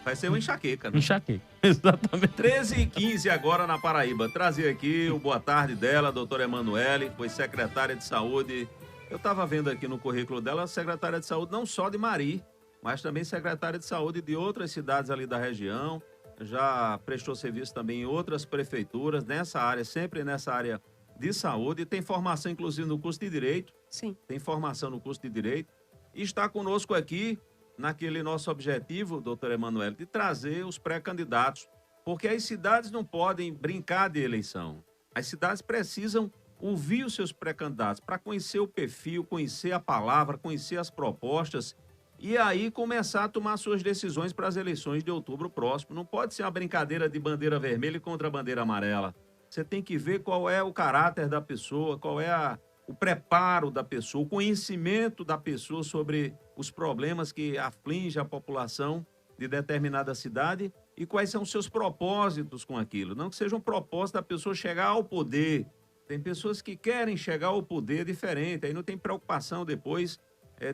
Vai ser uma enxaqueca, né? Enxaqueca, exatamente. 13h15 agora na Paraíba. Trazer aqui o boa tarde dela, a doutora Emanuele, foi secretária de saúde. Eu estava vendo aqui no currículo dela, secretária de saúde não só de Mari, mas também secretária de saúde de outras cidades ali da região. Já prestou serviço também em outras prefeituras, nessa área, sempre nessa área de saúde. Tem formação, inclusive, no curso de Direito. Sim. Tem formação no curso de Direito. E está conosco aqui, naquele nosso objetivo, doutora Emanuele, de trazer os pré-candidatos. Porque as cidades não podem brincar de eleição. As cidades precisam ouvir os seus pré-candidatos para conhecer o perfil, conhecer a palavra, conhecer as propostas e aí começar a tomar suas decisões para as eleições de outubro próximo. Não pode ser uma brincadeira de bandeira vermelha contra a bandeira amarela. Você tem que ver qual é o caráter da pessoa, qual é o preparo da pessoa, o conhecimento da pessoa sobre os problemas que afligem a população de determinada cidade e quais são os seus propósitos com aquilo. Não que seja um propósito da pessoa chegar ao poder. Tem pessoas que querem chegar ao poder diferente, aí não tem preocupação depois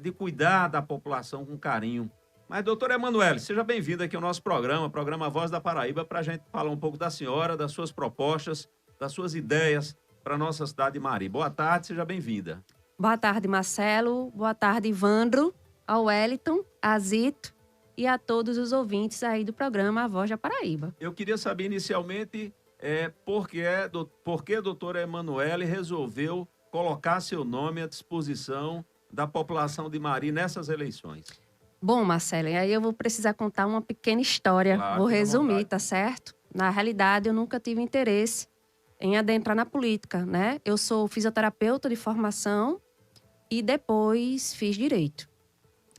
de cuidar da população com carinho. Mas, doutora Emanuele, seja bem-vinda aqui ao nosso programa Voz da Paraíba, para a gente falar um pouco da senhora, das suas propostas, das suas ideias para a nossa cidade de Mari. Boa tarde, seja bem-vinda. Boa tarde, Marcelo. Boa tarde, Ivandro, ao Wellington, a Zito e a todos os ouvintes aí do programa A Voz da Paraíba. Eu queria saber inicialmente por que a doutora Emanuele resolveu colocar seu nome à disposição da população de Mari nessas eleições. Bom, Marcelo, aí eu vou precisar contar uma pequena história. Claro, vou fica à resumir, vontade. tá certo? Na realidade, eu nunca tive interesse em adentrar na política, né? Eu sou fisioterapeuta de formação e depois fiz direito.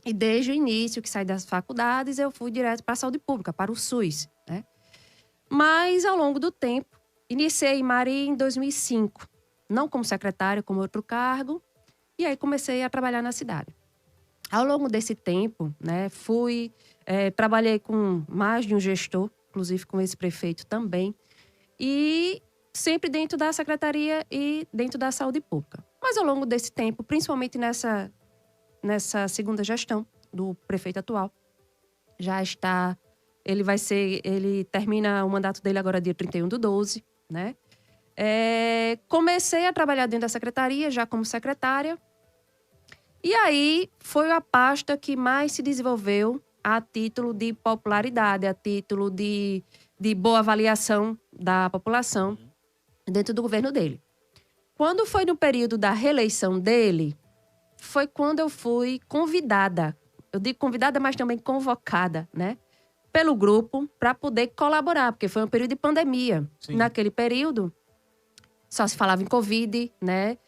E desde o início que saí das faculdades, eu fui direto para a saúde pública, para o SUS, né? Mas, ao longo do tempo, iniciei em Mari em 2005. Não como secretária, como outro cargo. E aí comecei a trabalhar na cidade. Ao longo desse tempo, né, trabalhei com mais de um gestor, inclusive com esse prefeito também. E sempre dentro da secretaria e dentro da saúde pública. Mas ao longo desse tempo, principalmente nessa segunda gestão do prefeito atual, ele termina o mandato dele agora dia 31/12, né? Comecei a trabalhar dentro da secretaria, já como secretária. E aí foi a pasta que mais se desenvolveu a título de popularidade, a título de boa avaliação da população dentro do governo dele. Quando foi no período da reeleição dele, foi quando eu fui convidada. Eu digo convidada, mas também convocada, né? Pelo grupo para poder colaborar, porque foi um período de pandemia. Sim. Naquele período, só se falava em Covid, né?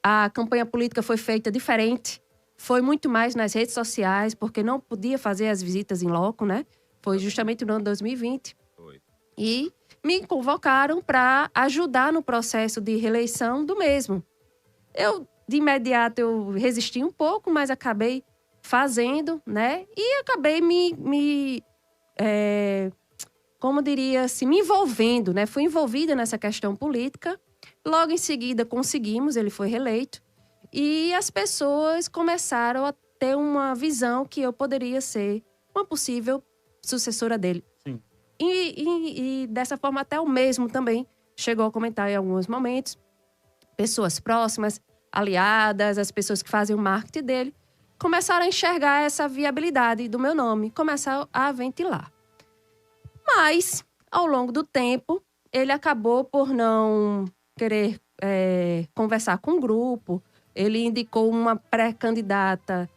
A campanha política foi feita diferente. Foi muito mais nas redes sociais, porque não podia fazer as visitas em loco, né? Foi justamente no ano 2020. Foi. E me convocaram para ajudar no processo de reeleição do mesmo. De imediato, eu resisti um pouco, mas acabei fazendo, né? E acabei como diria assim, me envolvendo, né? Fui envolvida nessa questão política. Logo em seguida, conseguimos, ele foi reeleito. E as pessoas começaram a ter uma visão que eu poderia ser uma possível sucessora dele. Sim. E dessa forma, até o mesmo também chegou a comentar em alguns momentos. Pessoas próximas, aliadas, as pessoas que fazem o marketing dele, começaram a enxergar essa viabilidade do meu nome, começaram a ventilar. Mas, ao longo do tempo, ele acabou por não querer conversar com o grupo. Ele indicou uma pré-candidata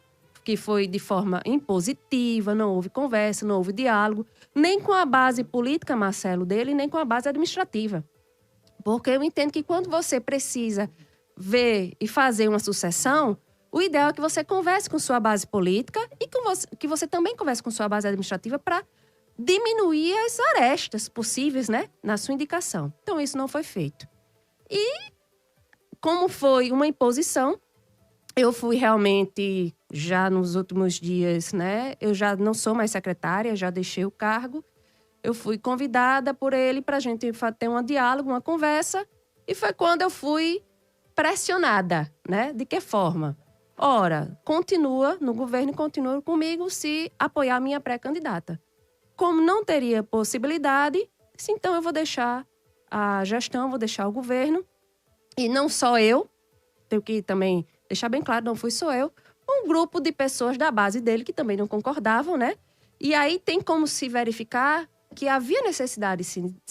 que foi de forma impositiva, não houve conversa, não houve diálogo, nem com a base política, Marcelo, dele, nem com a base administrativa. Porque eu entendo que quando você precisa ver e fazer uma sucessão, o ideal é que você converse com sua base política e que você também converse com sua base administrativa para diminuir as arestas possíveis, né, na sua indicação. Então, isso não foi feito. E, como foi uma imposição, eu fui realmente, já nos últimos dias, né, eu já não sou mais secretária, já deixei o cargo. Eu fui convidada por ele para a gente ter um diálogo, uma conversa, e foi quando eu fui pressionada, né? De que forma? Ora, continua no governo e continua comigo se apoiar a minha pré-candidata. Como não teria possibilidade, disse, então eu vou deixar a gestão, vou deixar o governo. E não só eu, tenho que também deixar bem claro, não fui só eu, um grupo de pessoas da base dele que também não concordavam, né? E aí tem como se verificar que havia necessidade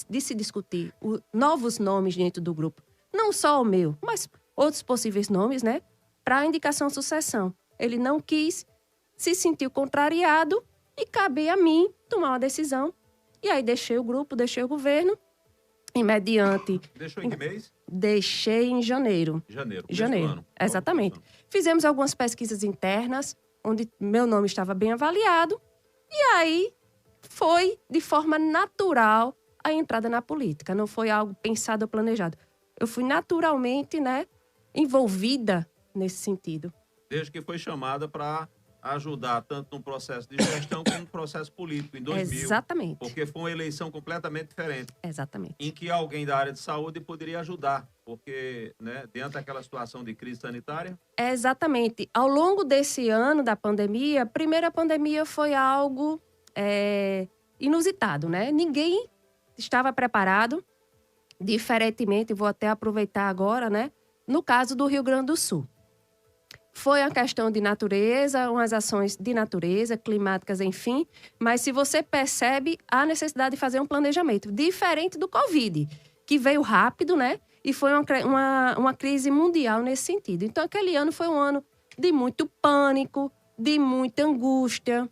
de se discutir novos nomes dentro do grupo. Não só o meu, mas outros possíveis nomes, né? Para a indicação sucessão. Ele não quis, se sentiu contrariado e cabe a mim tomar uma decisão. E aí deixei o grupo, deixei o governo e mediante... Deixou em que mês? Deixei em janeiro. Janeiro. Ano. Exatamente. Fizemos algumas pesquisas internas, onde meu nome estava bem avaliado. E aí foi de forma natural a entrada na política. Não foi algo pensado ou planejado. Eu fui naturalmente, né, envolvida nesse sentido. Desde que foi chamada para ajudar tanto no processo de gestão como no processo político, em 2000. Exatamente. Porque foi uma eleição completamente diferente. Exatamente. Em que alguém da área de saúde poderia ajudar, porque, né, dentro daquela situação de crise sanitária... Exatamente. Ao longo desse ano da pandemia, a primeira pandemia foi algo inusitado, né? Ninguém estava preparado, diferentemente, vou até aproveitar agora, né? No caso do Rio Grande do Sul. Foi uma questão de natureza, umas ações de natureza, climáticas, enfim. Mas se você percebe a necessidade de fazer um planejamento, diferente do Covid, que veio rápido, né? E foi uma crise mundial nesse sentido. Então, aquele ano foi um ano de muito pânico, de muita angústia,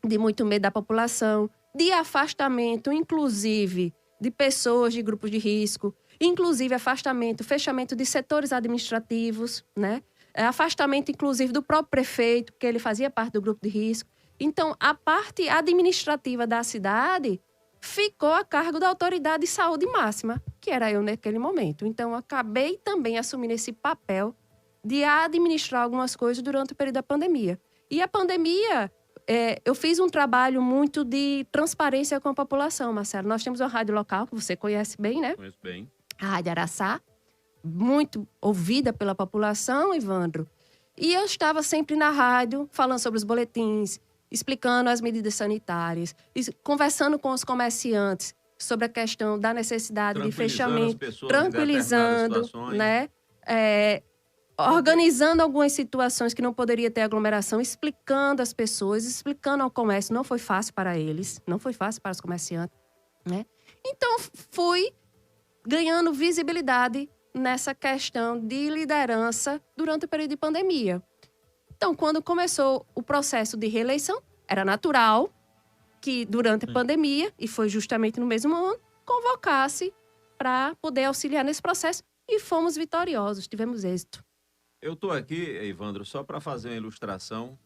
de muito medo da população, de afastamento, inclusive, de pessoas de grupos de risco, inclusive afastamento, fechamento de setores administrativos, né? Afastamento, inclusive, do próprio prefeito, porque ele fazia parte do grupo de risco. Então, a parte administrativa da cidade ficou a cargo da autoridade de saúde máxima, que era eu naquele momento. Então, eu acabei também assumindo esse papel de administrar algumas coisas durante o período da pandemia. E a pandemia, eu fiz um trabalho muito de transparência com a população, Marcelo. Nós temos uma rádio local, que você conhece bem, né? Conheço bem. A Rádio Araçá. Muito ouvida pela população, Evandro. E eu estava sempre na rádio, falando sobre os boletins, explicando as medidas sanitárias, conversando com os comerciantes sobre a questão da necessidade de fechamento, tranquilizando, né? Organizando algumas situações que não poderia ter aglomeração, explicando as pessoas, explicando ao comércio. Não foi fácil para eles, não foi fácil para os comerciantes, né? Então, fui ganhando visibilidade nessa questão de liderança durante o período de pandemia. Então, quando começou o processo de reeleição, era natural que durante a pandemia, e foi justamente no mesmo ano, convocasse para poder auxiliar nesse processo e fomos vitoriosos, tivemos êxito. Eu estou aqui, Evandro, só para fazer uma ilustração.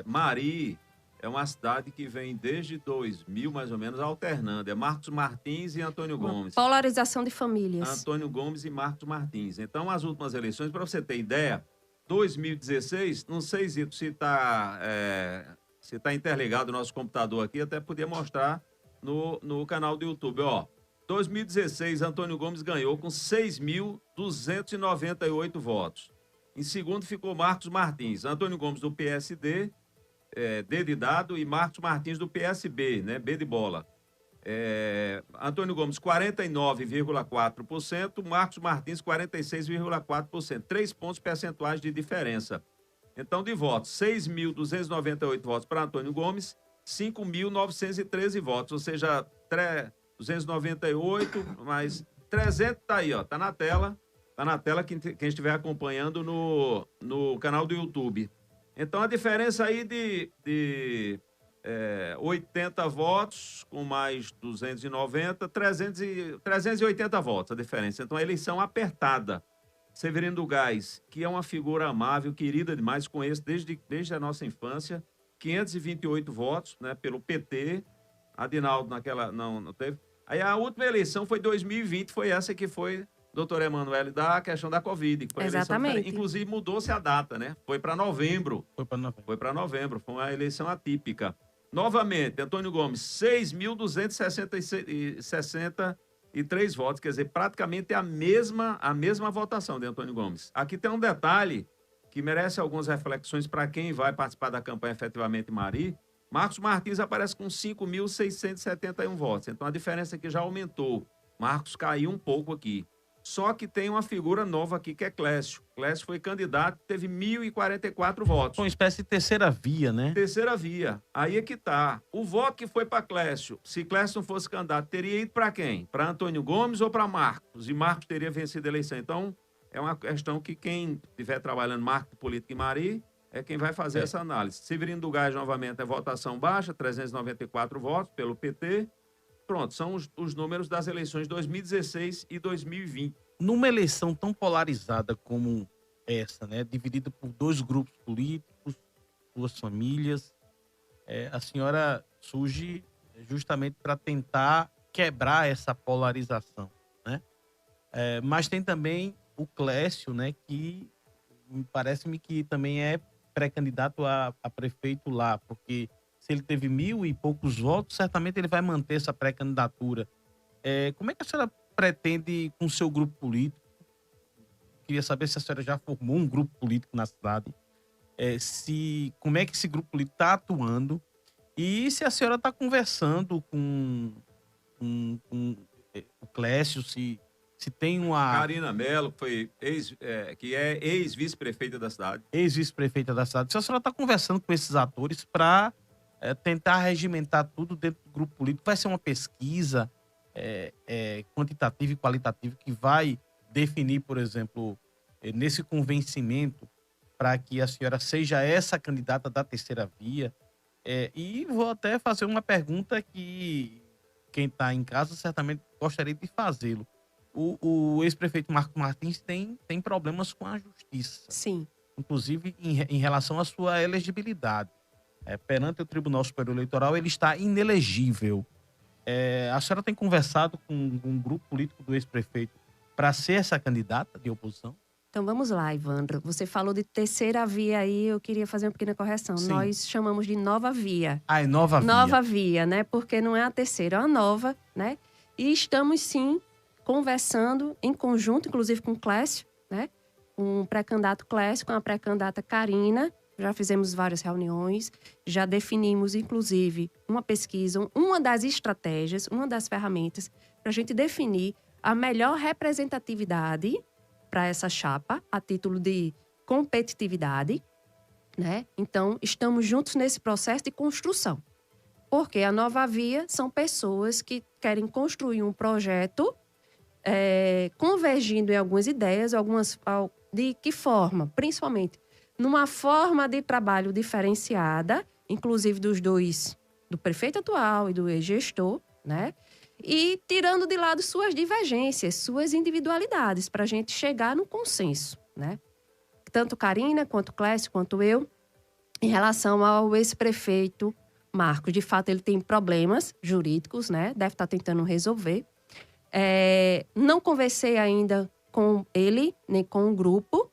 Mari é uma cidade que vem desde 2000, mais ou menos, alternando. É Marcos Martins e Antônio Gomes. Polarização de famílias. Antônio Gomes e Marcos Martins. Então, as últimas eleições, para você ter ideia, 2016, não sei se está interligado o nosso computador aqui, até podia mostrar no canal do YouTube. 2016, Antônio Gomes ganhou com 6.298 votos. Em segundo ficou Marcos Martins. Antônio Gomes do PSD... D de dado, e Marcos Martins do PSB, né? B de bola. Antônio Gomes, 49,4%, Marcos Martins, 46,4%. 3 pontos percentuais de diferença. Então, de votos, 6.298 votos para Antônio Gomes, 5.913 votos, ou seja, 298 mais 300, tá aí, ó, tá na tela quem estiver acompanhando no canal do YouTube. Então, a diferença aí de 80 votos com mais 290, 380 votos a diferença. Então, a eleição apertada. Severino do Gás, que é uma figura amável, querida demais, conheço desde a nossa infância, 528 votos, né, pelo PT. Adinaldo naquela não teve. Aí a última eleição foi 2020, foi essa que foi doutor Emanuele, da questão da Covid. Que foi Exatamente. Inclusive, mudou-se a data, né? Foi para novembro. Foi uma eleição atípica. Novamente, Antônio Gomes, 6.263 votos. Quer dizer, praticamente a mesma votação de Antônio Gomes. Aqui tem um detalhe que merece algumas reflexões para quem vai participar da campanha efetivamente Mari. Marcos Martins aparece com 5.671 votos. Então a diferença aqui já aumentou. Marcos caiu um pouco aqui. Só que tem uma figura nova aqui que é Clécio. Clécio foi candidato, teve 1.044 votos. Uma espécie de terceira via, né? Terceira via. Aí é que tá. O voto que foi para Clécio, se Clécio não fosse candidato, teria ido para quem? Para Antônio Gomes ou para Marcos? E Marcos teria vencido a eleição. Então, é uma questão que quem estiver trabalhando marketing político em Mari é quem vai fazer essa análise. Severino do Gás, novamente, é votação baixa, 394 votos pelo PT. Pronto, são os números das eleições de 2016 e 2020. Numa eleição tão polarizada como essa, né, dividida por dois grupos políticos, duas famílias, a senhora surge justamente para tentar quebrar essa polarização, né? Mas tem também o Clécio, né, que parece-me que também é pré-candidato a prefeito lá, porque se ele teve 1.000 e poucos votos, certamente ele vai manter essa pré-candidatura. Como é que a senhora pretende com o seu grupo político? Queria saber se a senhora já formou um grupo político na cidade, como é que esse grupo político está atuando e se a senhora está conversando com o Clécio, se tem uma... Karina Mello, que é ex-vice-prefeita da cidade. Ex-vice-prefeita da cidade. Se a senhora está conversando com esses atores para tentar regimentar tudo dentro do grupo político, vai ser uma pesquisa quantitativa e qualitativa que vai definir, por exemplo, nesse convencimento para que a senhora seja essa candidata da terceira via. E vou até fazer uma pergunta que quem está em casa certamente gostaria de fazê-lo. O ex-prefeito Marcos Martins tem problemas com a justiça. Sim. Inclusive em relação à sua elegibilidade. Perante o Tribunal Superior Eleitoral, ele está inelegível. A senhora tem conversado com um grupo político do ex-prefeito para ser essa candidata de oposição? Então vamos lá, Ivandro. Você falou de terceira via aí, eu queria fazer uma pequena correção. Sim. Nós chamamos de nova via. É nova via. Nova via, né? Porque não é a terceira, é a nova, né? E estamos sim conversando em conjunto, inclusive com o Clécio, né? Com o pré-candidato Clécio, com a pré-candidata Karina. Já fizemos várias reuniões, já definimos, inclusive, uma pesquisa, uma das estratégias, uma das ferramentas para a gente definir a melhor representatividade para essa chapa, a título de competitividade, né? Então, estamos juntos nesse processo de construção. Porque a nova via são pessoas que querem construir um projeto convergindo em algumas ideias, de que forma? Principalmente numa forma de trabalho diferenciada, inclusive dos dois, do prefeito atual e do ex-gestor, né? E tirando de lado suas divergências, suas individualidades, para a gente chegar no consenso, né? Tanto Karina, quanto Clécio, quanto eu, em relação ao ex-prefeito Marcos. De fato, ele tem problemas jurídicos, né? Deve estar tentando resolver. Não conversei ainda com ele, nem com o grupo,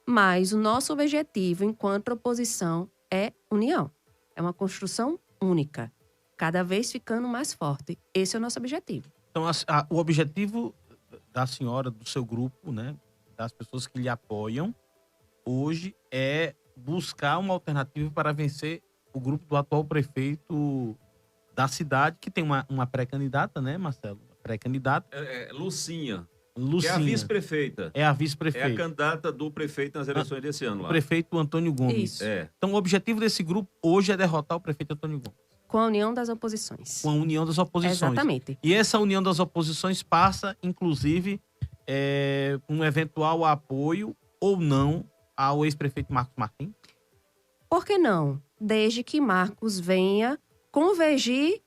mas o nosso objetivo, enquanto oposição, é união. É uma construção única, cada vez ficando mais forte. Esse é o nosso objetivo. Então, o objetivo da senhora, do seu grupo, né, das pessoas que lhe apoiam, hoje é buscar uma alternativa para vencer o grupo do atual prefeito da cidade, que tem uma pré-candidata, né, Marcelo? Pré-candidata. Lucinha. Lucinha. Que é a vice-prefeita. É a vice-prefeita. É a candidata do prefeito nas eleições desse ano lá. O prefeito Antônio Gomes. Isso. Então, o objetivo desse grupo hoje é derrotar o prefeito Antônio Gomes. Com a união das oposições. Com a união das oposições. Exatamente. E essa união das oposições passa, inclusive, um eventual apoio ou não ao ex-prefeito Marcos Martins? Por que não? Desde que Marcos venha convergir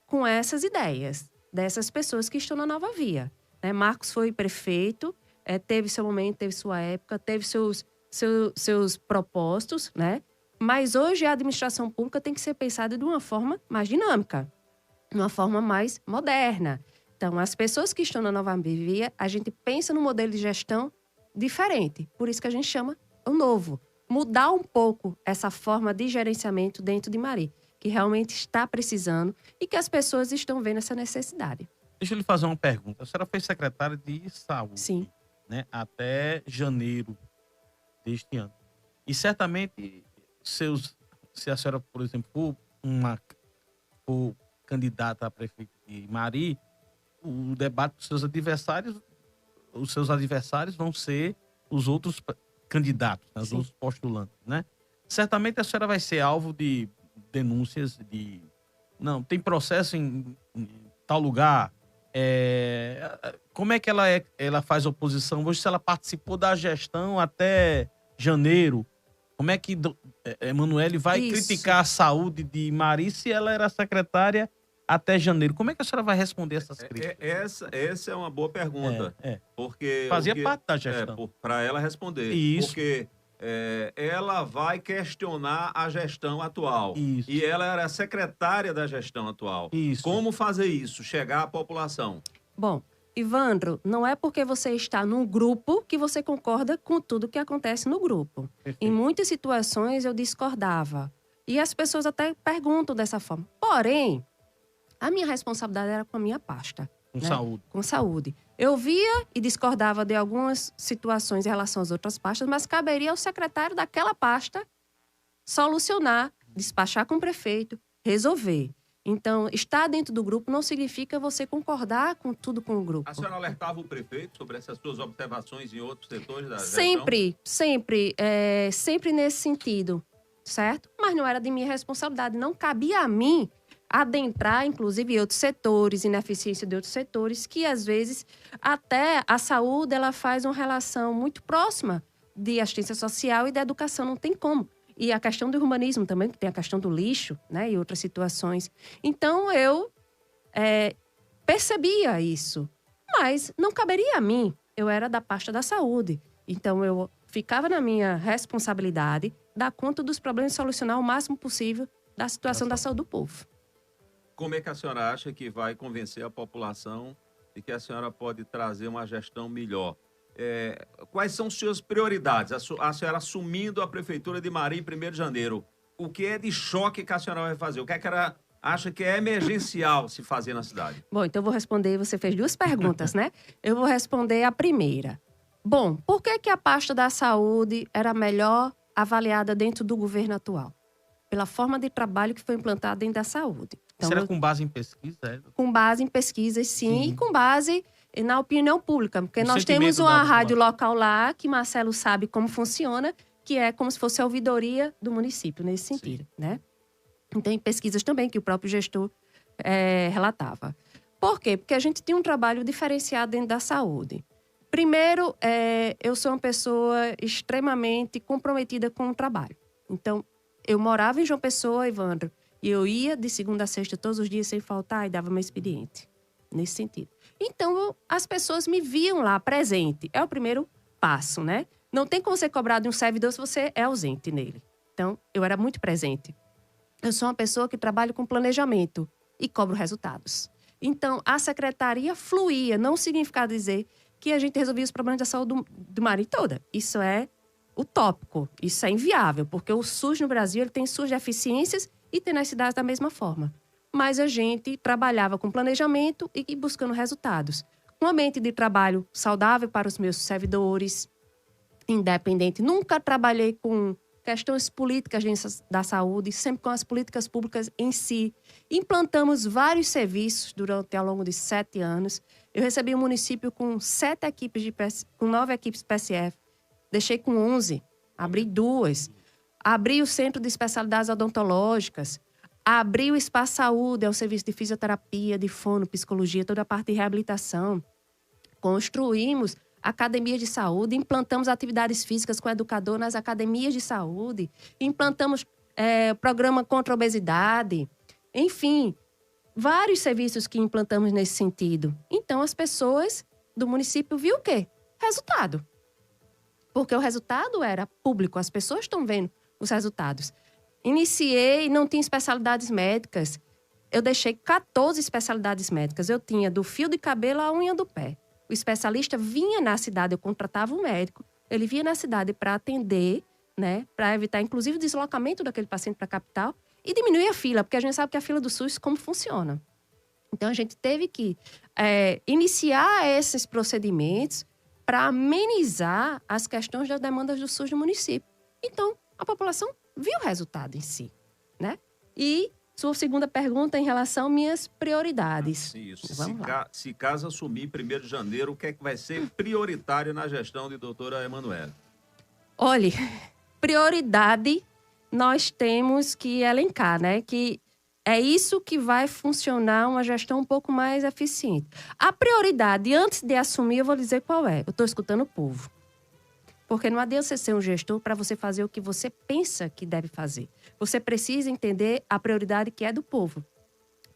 com essas ideias dessas pessoas que estão na nova via. Né? Marcos foi prefeito, teve seu momento, teve sua época, teve seus propósitos, né? Mas hoje a administração pública tem que ser pensada de uma forma mais dinâmica, de uma forma mais moderna. Então, as pessoas que estão na nova via, a gente pensa no modelo de gestão diferente. Por isso que a gente chama o novo. Mudar um pouco essa forma de gerenciamento dentro de Mari, que realmente está precisando e que as pessoas estão vendo essa necessidade. Deixa eu lhe fazer uma pergunta. A senhora foi secretária de Saúde, Sim. Né, até janeiro deste ano. E certamente, se a senhora, por exemplo, for for candidata a prefeito de Mari, o debate dos seus adversários vão ser os outros candidatos, né, os outros postulantes, né? Certamente a senhora vai ser alvo de denúncias de... Não, tem processo em tal lugar. Como é que ela faz oposição hoje se ela participou da gestão até janeiro? Como é que Emanuele vai criticar a saúde de Mari se ela era secretária até janeiro? Como é que a senhora vai responder essas críticas? Essa é uma boa pergunta. Porque fazia parte da gestão. Para ela responder. Isso. Porque ela vai questionar a gestão atual. Isso. E ela era secretária da gestão atual. Isso. Como fazer isso? Chegar à população. Bom, Ivandro, não é porque você está num grupo que você concorda com tudo que acontece no grupo. Perfeito. Em muitas situações eu discordava. E as pessoas até perguntam dessa forma. Porém, a minha responsabilidade era com a minha pasta. Com saúde. Com saúde. Eu via e discordava de algumas situações em relação às outras pastas, mas caberia ao secretário daquela pasta solucionar, despachar com o prefeito, resolver. Então, estar dentro do grupo não significa você concordar com tudo com o grupo. A senhora alertava o prefeito sobre essas suas observações em outros setores da gestão? Sempre nesse sentido, certo? Mas não era de minha responsabilidade, não cabia a mim adentrar, inclusive, em outros setores, ineficiência de outros setores, que às vezes até a saúde ela faz uma relação muito próxima de assistência social e da educação, não tem como. E a questão do urbanismo também, que tem a questão do lixo, né, e outras situações. Então, eu percebia isso, mas não caberia a mim. Eu era da pasta da saúde. Então, eu ficava na minha responsabilidade, dar conta dos problemas e solucionar o máximo possível da situação da saúde do povo. Como é que a senhora acha que vai convencer a população de que a senhora pode trazer uma gestão melhor? Quais são suas prioridades? A senhora assumindo a prefeitura de Mari em 1º de janeiro, o que é de choque que a senhora vai fazer? O que é que ela acha que é emergencial se fazer na cidade? Bom, então eu vou responder, você fez 2 perguntas, né? Eu vou responder a primeira. Bom, por que a pasta da saúde era melhor avaliada dentro do governo atual? Pela forma de trabalho que foi implantada dentro da saúde. Então, será com base em pesquisa? Com base em pesquisas, sim, e com base na opinião pública. Porque nós temos sentimento uma da rádio local lá, que Marcelo sabe como funciona, que é como se fosse a ouvidoria do município, nesse sentido, né? E tem pesquisas também que o próprio gestor relatava. Por quê? Porque a gente tem um trabalho diferenciado dentro da saúde. Primeiro, eu sou uma pessoa extremamente comprometida com o trabalho. Então, eu morava em João Pessoa, Evandro, e eu ia de segunda a sexta todos os dias sem faltar e dava meu expediente. Nesse sentido. Então, as pessoas me viam lá presente. É o primeiro passo, né? Não tem como você cobrar de um servidor se você é ausente nele. Então, eu era muito presente. Eu sou uma pessoa que trabalha com planejamento e cobro resultados. Então, a secretaria fluía. Não significa dizer que a gente resolvia os problemas da saúde do Mari toda. Isso é utópico. Isso é inviável, porque o SUS no Brasil ele tem suas deficiências e tem nas cidades da mesma forma. Mas a gente trabalhava com planejamento e buscando resultados. Um ambiente de trabalho saudável para os meus servidores, independente. Nunca trabalhei com questões políticas da saúde, sempre com as políticas públicas em si. Implantamos vários serviços ao longo de 7 anos. Eu recebi um município com 9 equipes PSF. Deixei com 11, abri 2. Abri o Centro de Especialidades Odontológicas. Abri o Espaço Saúde, é o serviço de fisioterapia, de fono, psicologia, toda a parte de reabilitação. Construímos academias de saúde, implantamos atividades físicas com educador nas academias de saúde, implantamos programa contra a obesidade. Enfim, vários serviços que implantamos nesse sentido. Então, as pessoas do município viram o quê? Resultado. Porque o resultado era público, as pessoas estão vendo os resultados. Iniciei, não tinha especialidades médicas. Eu deixei 14 especialidades médicas. Eu tinha do fio de cabelo à unha do pé. O especialista vinha na cidade, eu contratava um médico, ele vinha na cidade para atender, né, para evitar, inclusive, o deslocamento daquele paciente para a capital e diminuir a fila, porque a gente sabe que a fila do SUS, como funciona. Então, a gente teve que iniciar esses procedimentos para amenizar as questões das demandas do SUS no município. Então, a população viu o resultado em si, né? E sua segunda pergunta em relação às minhas prioridades. Isso. Vamos lá. Se caso assumir em 1º de janeiro, o que é que vai ser prioritário na gestão de doutora Emanuele? Olhe, prioridade nós temos que elencar, né? Que é isso que vai funcionar uma gestão um pouco mais eficiente. A prioridade, antes de assumir, eu vou dizer qual é. Eu estou escutando o povo. Porque não adianta você ser um gestor para você fazer o que você pensa que deve fazer. Você precisa entender a prioridade que é do povo.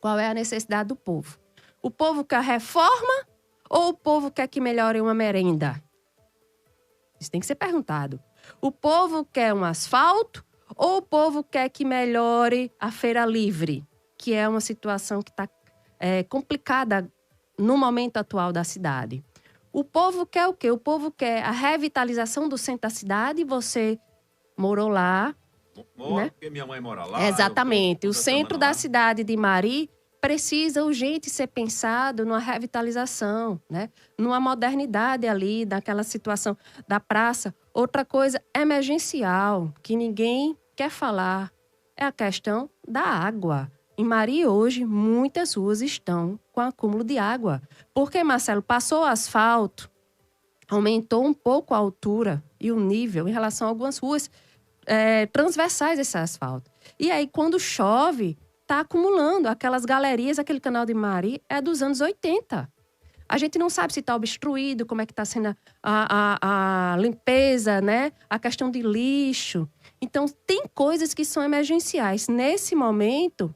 Qual é a necessidade do povo? O povo quer reforma ou o povo quer que melhore uma merenda? Isso tem que ser perguntado. O povo quer um asfalto ou o povo quer que melhore a feira livre? Que é uma situação que está complicada no momento atual da cidade. O povo quer o quê? O povo quer a revitalização do centro da cidade. Você morou lá. Moro, né? Porque minha mãe mora lá. Exatamente. O centro da lá. cidade de Mari precisa urgente ser pensado numa revitalização, né? Numa modernidade ali, daquela situação da praça. Outra coisa emergencial, que ninguém quer falar, é a questão da água. Em Mari, hoje, muitas ruas estão com acúmulo de água. Porque, Marcelo, passou o asfalto, aumentou um pouco a altura e o nível em relação a algumas ruas transversais desse asfalto. E aí, quando chove, está acumulando aquelas galerias, aquele canal de Mari é dos anos 80. A gente não sabe se está obstruído, como é que está sendo a limpeza, né? A questão de lixo. Então, tem coisas que são emergenciais. Nesse momento,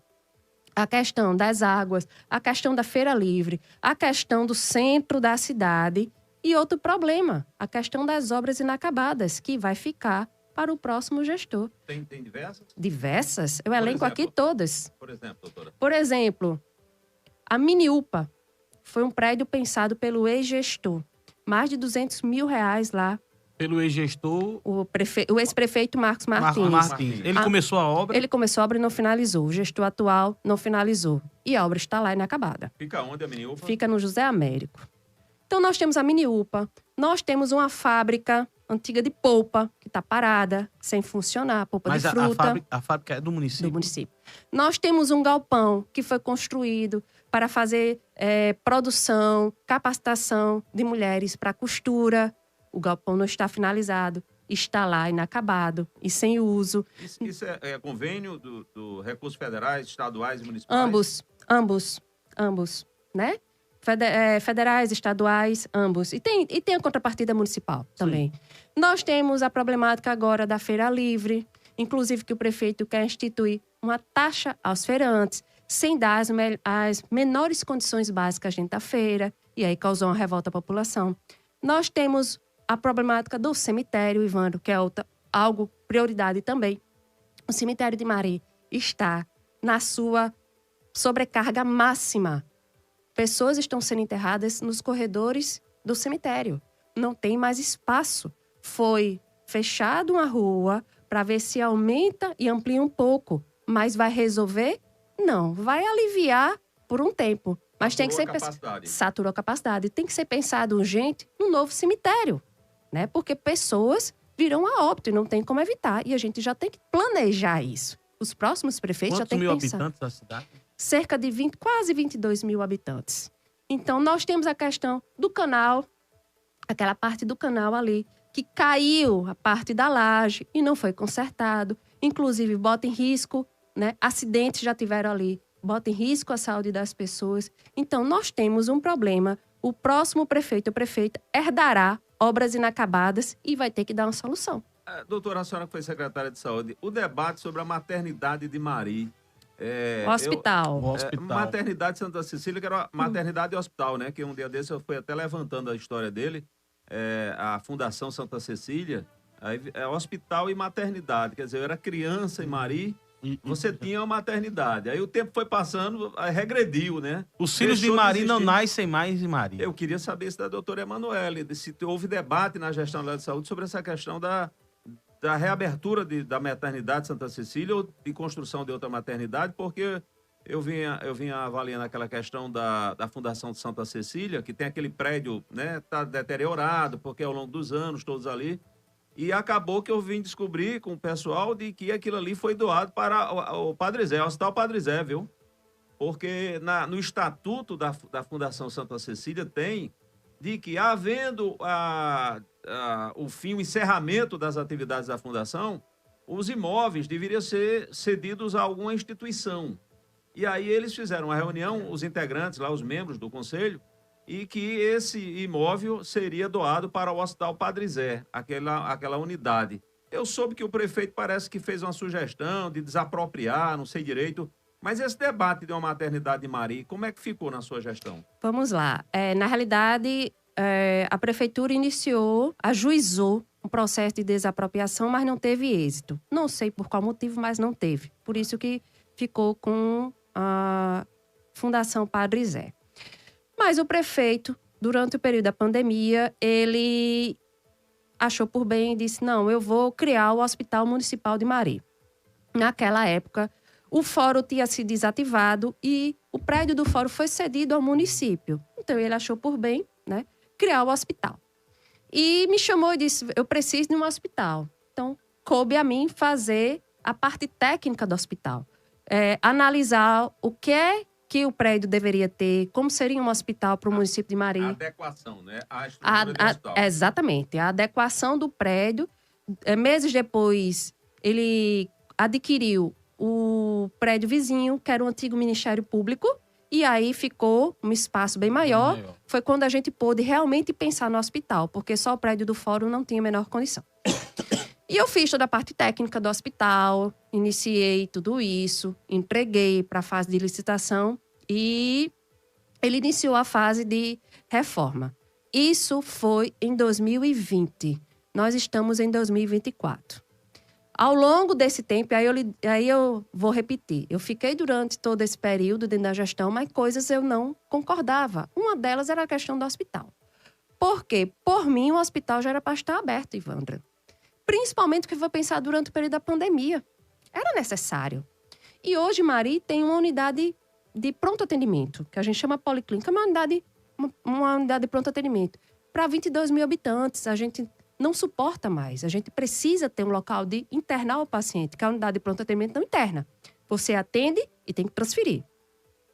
a questão das águas, a questão da feira livre, a questão do centro da cidade e outro problema, a questão das obras inacabadas, que vai ficar para o próximo gestor. Tem diversas? Diversas? Eu elenco aqui todas. Por exemplo, doutora. Por exemplo, a Mini-UPA foi um prédio pensado pelo ex-gestor. Mais de R$200 mil lá. Pelo ex-gestor... O ex-prefeito Marcos Martins. Ele começou a obra? Ele começou a obra e não finalizou. O gestor atual não finalizou. E a obra está lá inacabada. Fica onde a Mini-UPA? Fica no José Américo. Então, nós temos a Mini-UPA. Nós temos uma fábrica antiga de polpa, que está parada, sem funcionar, polpa de fruta. Mas a fábrica é do município? Do município. Nós temos um galpão que foi construído para fazer produção, capacitação de mulheres para costura. O galpão não está finalizado, está lá inacabado e sem uso. Isso é convênio do recursos federais, estaduais e municipais? Ambos, né? Federais, estaduais, ambos. E tem a contrapartida municipal também. Sim. Nós temos a problemática agora da feira livre, inclusive que o prefeito quer instituir uma taxa aos feirantes, sem dar as menores condições básicas dentro da feira, e aí causou uma revolta à população. Nós temos a problemática do cemitério, Ivandro, que é algo prioridade também. O cemitério de Mari está na sua sobrecarga máxima. Pessoas estão sendo enterradas nos corredores do cemitério. Não tem mais espaço. Foi fechado uma rua para ver se aumenta e amplia um pouco. Mas vai resolver? Não. Vai aliviar por um tempo. Mas tem que ser saturou a capacidade. Tem que ser pensado urgente no novo cemitério, né? Porque pessoas virão a óbito e não tem como evitar. E a gente já tem que planejar isso. Os próximos prefeitos já têm que pensar. Quantos mil habitantes da cidade? Cerca de quase 22 mil habitantes. Então, nós temos a questão do canal, aquela parte do canal ali, que caiu a parte da laje e não foi consertado. Inclusive, bota em risco, né? Acidentes já tiveram ali, bota em risco a saúde das pessoas. Então, nós temos um problema. O próximo prefeito ou prefeita herdará obras inacabadas e vai ter que dar uma solução. Doutora, a senhora que foi secretária de saúde, o debate sobre a maternidade de Mari... Hospital. Maternidade Santa Cecília, que era maternidade e hospital, né? Que um dia desse eu fui até levantando a história dele. A Fundação Santa Cecília, aí, hospital e maternidade. Quer dizer, eu era criança em Mari, você tinha uma maternidade. Aí o tempo foi passando, aí regrediu, né? Os filhos de Mari não nascem mais em Mari. Eu queria saber isso da doutora Emanuele, se houve debate na gestão da saúde sobre essa questão da reabertura da maternidade Santa Cecília ou de construção de outra maternidade, porque eu vinha avaliando aquela questão da Fundação de Santa Cecília, que tem aquele prédio, né, tá deteriorado, porque ao longo dos anos, todos ali, E acabou que eu vim descobrir com o pessoal de que aquilo ali foi doado para o Padre Zé, o Hospital Padre Zé, viu? Porque no estatuto da Fundação Santa Cecília tem de que, havendo o encerramento das atividades da Fundação, os imóveis deveriam ser cedidos a alguma instituição. E aí eles fizeram uma reunião, os integrantes lá, os membros do conselho, e que esse imóvel seria doado para o Hospital Padre Zé, aquela unidade. Eu soube que o prefeito parece que fez uma sugestão de desapropriar, não sei direito, mas esse debate de uma maternidade de Mari, como é que ficou na sua gestão? Vamos lá. Na realidade, a prefeitura ajuizou um processo de desapropriação, mas não teve êxito. Não sei por qual motivo, mas não teve. Por isso que ficou com a Fundação Padre Zé. Mas o prefeito, durante o período da pandemia, ele achou por bem e disse, não, eu vou criar o Hospital Municipal de Mari. Naquela época, o fórum tinha sido desativado e o prédio do fórum foi cedido ao município. Então, ele achou por bem, né, criar o hospital. E me chamou e disse, eu preciso de um hospital. Então, coube a mim fazer a parte técnica do hospital. Analisar o que o prédio deveria ter, como seria um hospital para o município de Mari. A adequação, né? A estrutura do hospital. Exatamente. A adequação do prédio. Meses depois, ele adquiriu o prédio vizinho, que era o antigo Ministério Público, e aí ficou um espaço bem maior. Foi quando a gente pôde realmente pensar no hospital, porque só o prédio do fórum não tinha a menor condição. E eu fiz toda a parte técnica do hospital, iniciei tudo isso, entreguei para a fase de licitação e ele iniciou a fase de reforma. Isso foi em 2020. Nós estamos em 2024. Ao longo desse tempo, aí eu vou repetir, eu fiquei durante todo esse período dentro da gestão, mas coisas eu não concordava. Uma delas era a questão do hospital. Por quê? Por mim, o hospital já era para estar aberto, Ivandra. Principalmente porque foi pensar durante o período da pandemia. Era necessário. E hoje, Mari tem uma unidade de pronto atendimento, que a gente chama policlínica, uma unidade de pronto atendimento. Para 22 mil habitantes, a gente não suporta mais. A gente precisa ter um local de internar o paciente, que a unidade de pronto atendimento não interna. Você atende e tem que transferir.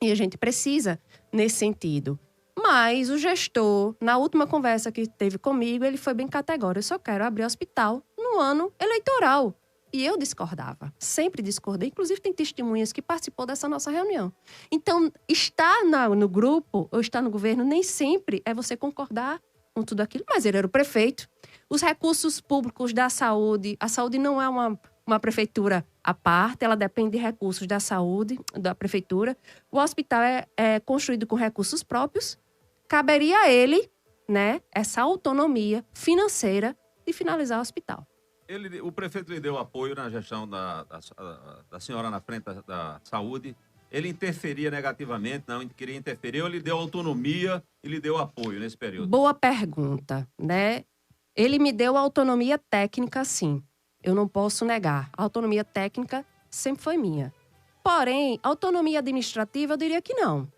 E a gente precisa nesse sentido. Mas o gestor, na última conversa que teve comigo, ele foi bem categórico. Eu só quero abrir hospital no ano eleitoral. E eu discordava. Sempre discordei. Inclusive, tem testemunhas que participou dessa nossa reunião. Então, estar no grupo ou estar no governo nem sempre é você concordar com tudo aquilo. Mas ele era o prefeito. Os recursos públicos da saúde. A saúde não é uma prefeitura à parte. Ela depende de recursos da saúde, da prefeitura. O hospital é construído com recursos próprios. Caberia a ele, né, essa autonomia financeira de finalizar o hospital. O prefeito lhe deu apoio na gestão da senhora na frente da saúde. Ele interferia negativamente, não queria interferir, ou ele deu autonomia e lhe deu apoio nesse período? Boa pergunta, né? Ele me deu autonomia técnica, sim. Eu não posso negar. A autonomia técnica sempre foi minha. Porém, autonomia administrativa, eu diria que não.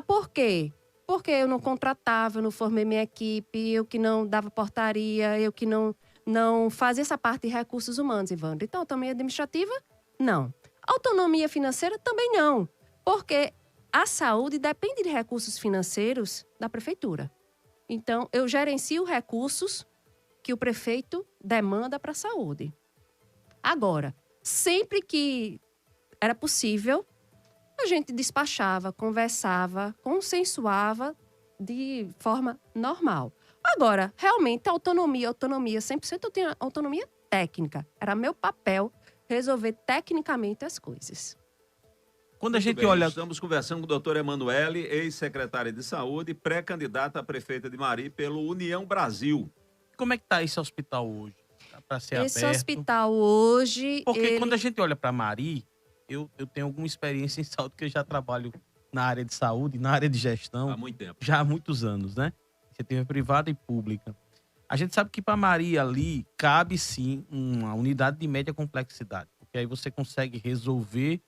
Por quê? Porque eu não contratava, eu não formei minha equipe, eu que não dava portaria, eu que não fazia essa parte de recursos humanos, Ivandro. Então, autonomia administrativa, não. Autonomia financeira, também não. Porque a saúde depende de recursos financeiros da prefeitura. Então, eu gerencio recursos que o prefeito demanda para a saúde. Agora, sempre que era possível, a gente despachava, conversava, consensuava de forma normal. Agora, realmente, autonomia, 100% eu tenho autonomia técnica. Era meu papel resolver tecnicamente as coisas. Quando a gente olha... Estamos conversando com o doutor Emanuele, ex-secretária de saúde, pré-candidata a prefeita de Mari pelo União Brasil. Como é que está esse hospital hoje? Para ser aberto? Esse hospital hoje... Porque quando a gente olha para Mari, eu tenho alguma experiência em saúde, que eu já trabalho na área de saúde, na área de gestão. Há muito tempo. Já há muitos anos, né? Você teve privada e pública. A gente sabe que para Mari ali cabe sim uma unidade de média complexidade. Porque aí você consegue resolver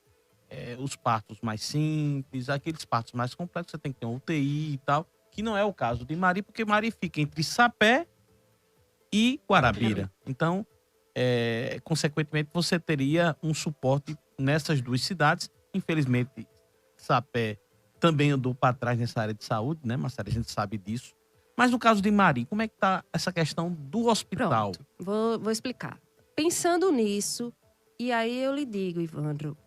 os partos mais simples, aqueles partos mais complexos, você tem que ter um UTI e tal, que não é o caso de Mari, porque Mari fica entre Sapé e Guarabira. Então, consequentemente, você teria um suporte nessas duas cidades. Infelizmente, Sapé também andou para trás nessa área de saúde, né, Marcelo? A gente sabe disso. Mas no caso de Mari, como é que está essa questão do hospital? Pronto, vou explicar. Pensando nisso, e aí eu lhe digo, Ivandro,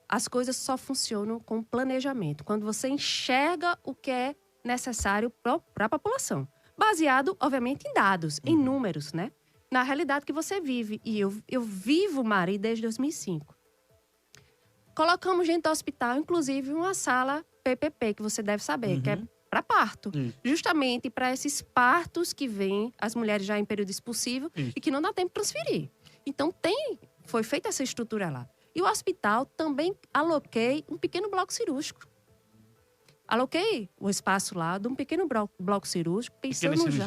as coisas só funcionam com planejamento. Quando você enxerga o que é necessário para a população. Baseado, obviamente, em dados, em números, né? Na realidade que você vive. E eu vivo, Mari, desde 2005. Colocamos gente do hospital, inclusive uma sala PPP, que você deve saber, que é para parto. Justamente para esses partos que vêm, as mulheres já em período expulsivo, e que não dá tempo de transferir. Então, foi feita essa estrutura lá. E o hospital também aloquei um pequeno bloco cirúrgico. Aloquei o espaço lá de um pequeno bloco cirúrgico, pensando já.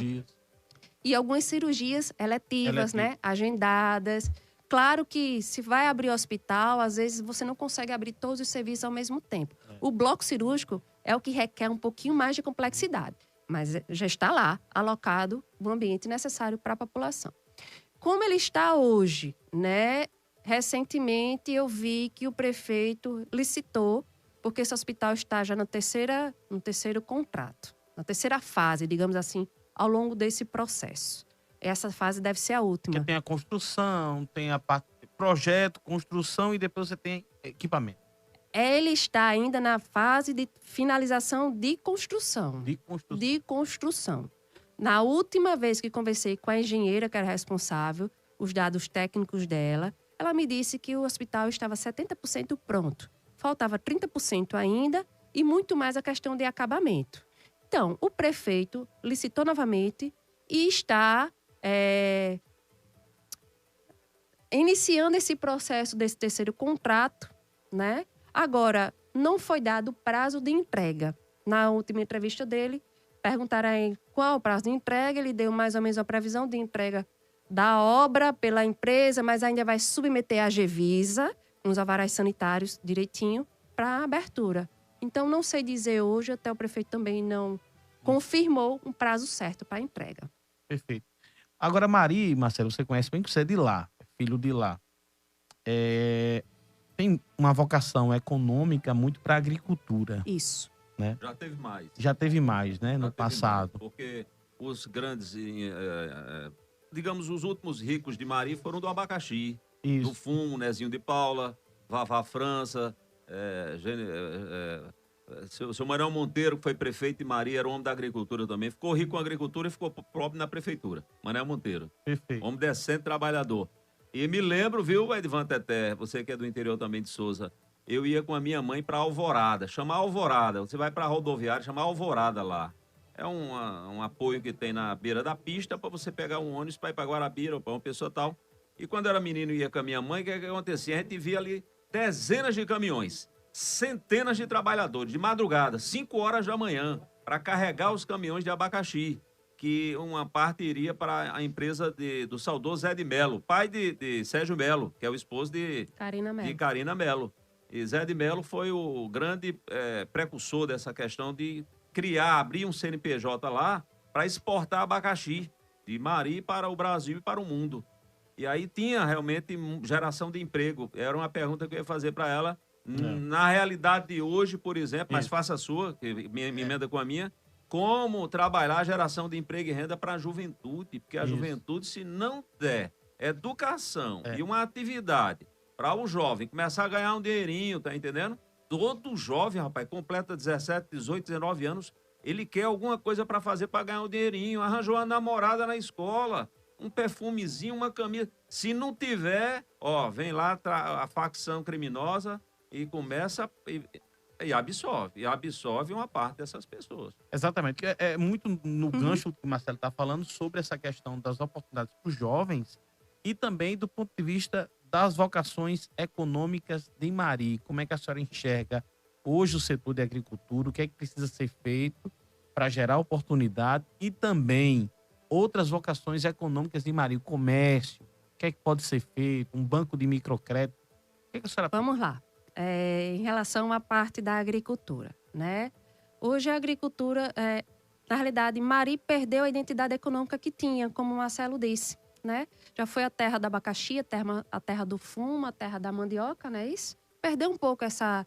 E algumas cirurgias eletivas, né? Agendadas. Claro que se vai abrir hospital, às vezes você não consegue abrir todos os serviços ao mesmo tempo. O bloco cirúrgico é o que requer um pouquinho mais de complexidade. Mas já está lá, alocado o ambiente necessário para a população. Como ele está hoje, né? Recentemente eu vi que o prefeito licitou, porque esse hospital está já no terceiro contrato, na terceira fase, digamos assim, ao longo desse processo. Essa fase deve ser a última. Porque tem a construção, tem a parte de projeto, construção e depois você tem equipamento. Ele está ainda na fase de finalização de construção. De construção. Na última vez que conversei com a engenheira que era responsável, os dados técnicos dela, ela me disse que o hospital estava 70% pronto. Faltava 30% ainda e muito mais a questão de acabamento. Então, o prefeito licitou novamente e está iniciando esse processo desse terceiro contrato, né? Agora, não foi dado prazo de entrega. Na última entrevista dele, perguntaram aí qual o prazo de entrega, ele deu mais ou menos a previsão de entrega da obra pela empresa, mas ainda vai submeter a Gevisa, uns alvarás sanitários direitinho, para abertura. Então, não sei dizer hoje, até o prefeito também não confirmou um prazo certo para a entrega. Perfeito. Agora, Mari, Marcelo, você conhece bem que você é de lá, filho de lá. Tem uma vocação econômica muito para a agricultura. Isso. Né? Já teve mais. Já teve mais, né? No passado. Mais, porque os grandes, digamos, os últimos ricos de Mari foram do abacaxi. Isso. Do fumo, Nezinho de Paula, Vavá França, seu Manuel Monteiro, que foi prefeito de Mari, era um homem da agricultura também. Ficou rico com a agricultura e ficou pobre na prefeitura. Manuel Monteiro. Perfeito. Homem decente, trabalhador. E me lembro, viu, Edvan Teté, você que é do interior também de Souza, eu ia com a minha mãe para Alvorada, chama Alvorada. Você vai para a rodoviária, chama Alvorada lá. É um apoio que tem na beira da pista para você pegar um ônibus para ir para Guarabira ou para uma pessoa tal. E quando eu era menino e ia com a minha mãe, o que acontecia? A gente via ali dezenas de caminhões, centenas de trabalhadores, de madrugada, 5 horas da manhã, para carregar os caminhões de abacaxi, que uma parte iria para a empresa do saudoso Zé de Melo, pai de Sérgio Melo, que é o esposo de Carina Melo. E Zé de Melo foi o grande precursor dessa questão de abrir um CNPJ lá para exportar abacaxi de Mari para o Brasil e para o mundo. E aí tinha realmente geração de emprego. Era uma pergunta que eu ia fazer para ela. Na realidade de hoje, por exemplo, mas faça a sua, que me emenda com a minha, como trabalhar a geração de emprego e renda para a juventude, porque a juventude, se não der educação e uma atividade para o jovem começar a ganhar um dinheirinho, tá entendendo? Todo jovem, rapaz, completa 17, 18, 19 anos, ele quer alguma coisa para fazer para ganhar um dinheirinho, arranjou uma namorada na escola, um perfumezinho, uma camisa. Se não tiver, vem lá a facção criminosa e começa e absorve uma parte dessas pessoas. Exatamente. É muito no gancho que o Marcelo está falando sobre essa questão das oportunidades para os jovens e também do ponto de vista das vocações econômicas de Mari. Como é que a senhora enxerga hoje o setor de agricultura? O que é que precisa ser feito para gerar oportunidade e também outras vocações econômicas de Mari, o comércio? O que é que pode ser feito? Um banco de microcrédito? O que é que a senhora... Vamos lá. Em relação à parte da agricultura, né? Hoje a agricultura Na realidade, Mari perdeu a identidade econômica que tinha, como o Marcelo disse, né? Já foi a terra do abacaxi, a terra do fumo, a terra da mandioca, não é isso? Perdeu um pouco essa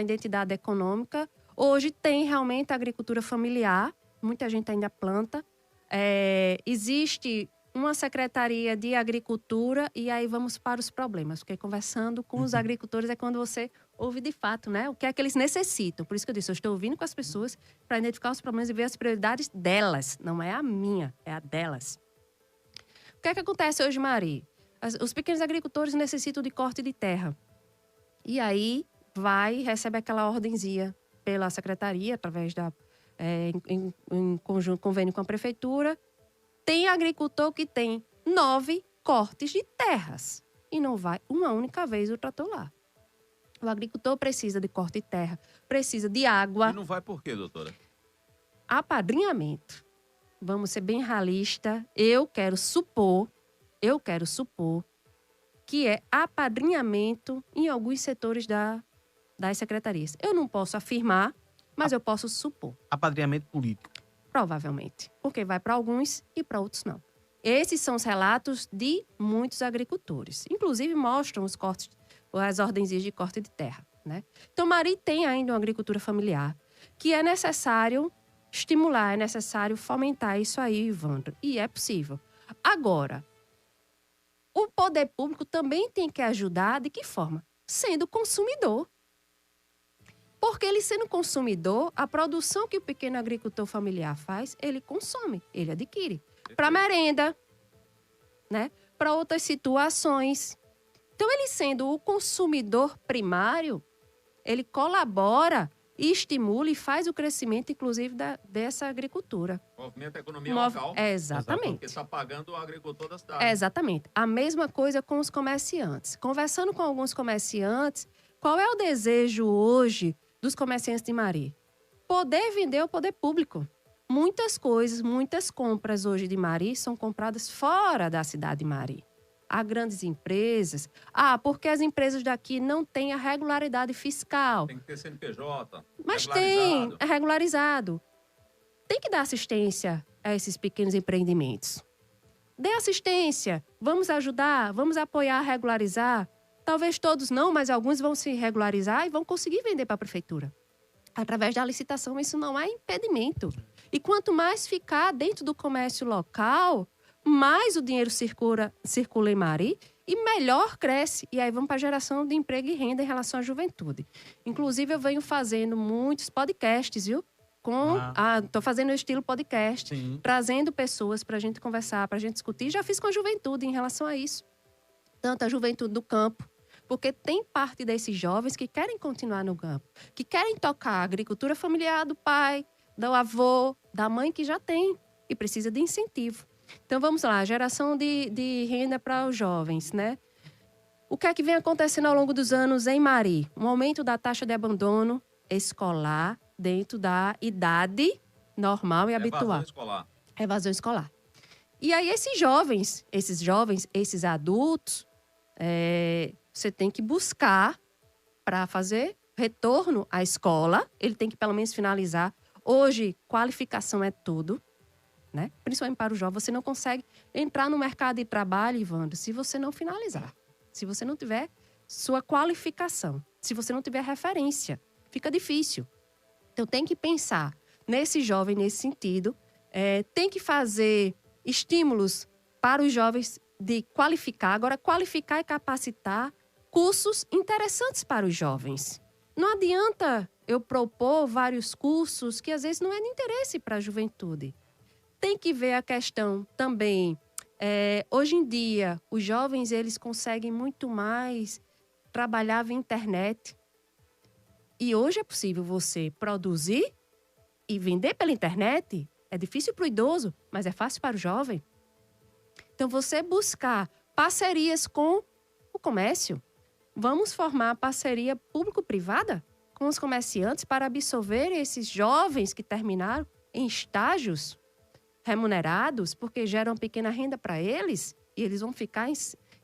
identidade econômica. Hoje tem realmente a agricultura familiar, muita gente ainda planta. Existe uma secretaria de agricultura e aí vamos para os problemas, porque conversando com os agricultores é quando você ouve de fato, né? O que é que eles necessitam. Por isso que eu disse, eu estou ouvindo com as pessoas para identificar os problemas e ver as prioridades delas. Não é a minha, é a delas. O que é que acontece hoje, Mari? Os pequenos agricultores necessitam de corte de terra. E aí recebe aquela ordenzinha pela secretaria, através em convênio com a prefeitura. Tem agricultor que tem 9 cortes de terras e não vai uma única vez o trator lá. O agricultor precisa de corte de terra, precisa de água. E não vai por quê, doutora? Apadrinhamento. Vamos ser bem realistas. Eu quero supor que é apadrinhamento em alguns setores das secretarias. Eu não posso afirmar, mas eu posso supor. Apadrinhamento político. Provavelmente, porque vai para alguns e para outros não. Esses são os relatos de muitos agricultores. Inclusive mostram os cortes, as ordenzinhas de corte de terra, né? Então, Mari tem ainda uma agricultura familiar que é necessário estimular, é necessário fomentar isso aí, Ivandro. E é possível. Agora, o poder público também tem que ajudar de que forma? Sendo consumidor. Porque ele sendo consumidor, a produção que o pequeno agricultor familiar faz, ele consome, ele adquire. Para merenda, né? Para outras situações. Então, ele sendo o consumidor primário, ele colabora e estimula e faz o crescimento, inclusive, dessa agricultura. Movimenta a economia local. Exatamente. Porque está pagando o agricultor da cidade. Exatamente. A mesma coisa com os comerciantes. Conversando com alguns comerciantes, qual é o desejo hoje dos comerciantes de Mari? Poder vender ao poder público. Muitas coisas, muitas compras hoje de Mari são compradas fora da cidade de Mari. Há grandes empresas. Porque as empresas daqui não têm a regularidade fiscal. Tem que ter CNPJ. Mas tem, é regularizado. Tem que dar assistência a esses pequenos empreendimentos. Dê assistência. Vamos ajudar, vamos apoiar, regularizar. Talvez todos não, mas alguns vão se regularizar e vão conseguir vender para a prefeitura. Através da licitação, isso não é impedimento. E quanto mais ficar dentro do comércio local, mais o dinheiro circula em Mari e melhor cresce. E aí vamos para a geração de emprego e renda em relação à juventude. Inclusive, eu venho fazendo muitos podcasts, viu? Estou fazendo o estilo podcast, trazendo pessoas para a gente conversar, para a gente discutir. Já fiz com a juventude em relação a isso. Tanto a juventude do campo, porque tem parte desses jovens que querem continuar no campo, que querem tocar a agricultura familiar do pai, do avô, da mãe que já tem e precisa de incentivo. Então, vamos lá, geração de renda para os jovens, né? O que é que vem acontecendo ao longo dos anos em Mari? Um aumento da taxa de abandono escolar dentro da idade normal e habitual. Evasão escolar. E aí, esses adultos, você tem que buscar para fazer retorno à escola. Ele tem que, pelo menos, finalizar. Hoje, qualificação é tudo, né? Principalmente para o jovem. Você não consegue entrar no mercado de trabalho, Ivandro, se você não finalizar. Se você não tiver sua qualificação. Se você não tiver referência. Fica difícil. Então, tem que pensar nesse jovem, nesse sentido. Tem que fazer estímulos para os jovens de qualificar. Agora, qualificar e capacitar cursos interessantes para os jovens. Não adianta eu propor vários cursos que às vezes não é de interesse para a juventude. Tem que ver a questão também. Hoje em dia, os jovens eles conseguem muito mais trabalhar via internet. E hoje é possível você produzir e vender pela internet. É difícil para o idoso, mas é fácil para o jovem. Então, você buscar parcerias com o comércio. Vamos formar parceria público-privada com os comerciantes para absorver esses jovens que terminaram em estágios remunerados, porque geram pequena renda para eles e eles vão ficar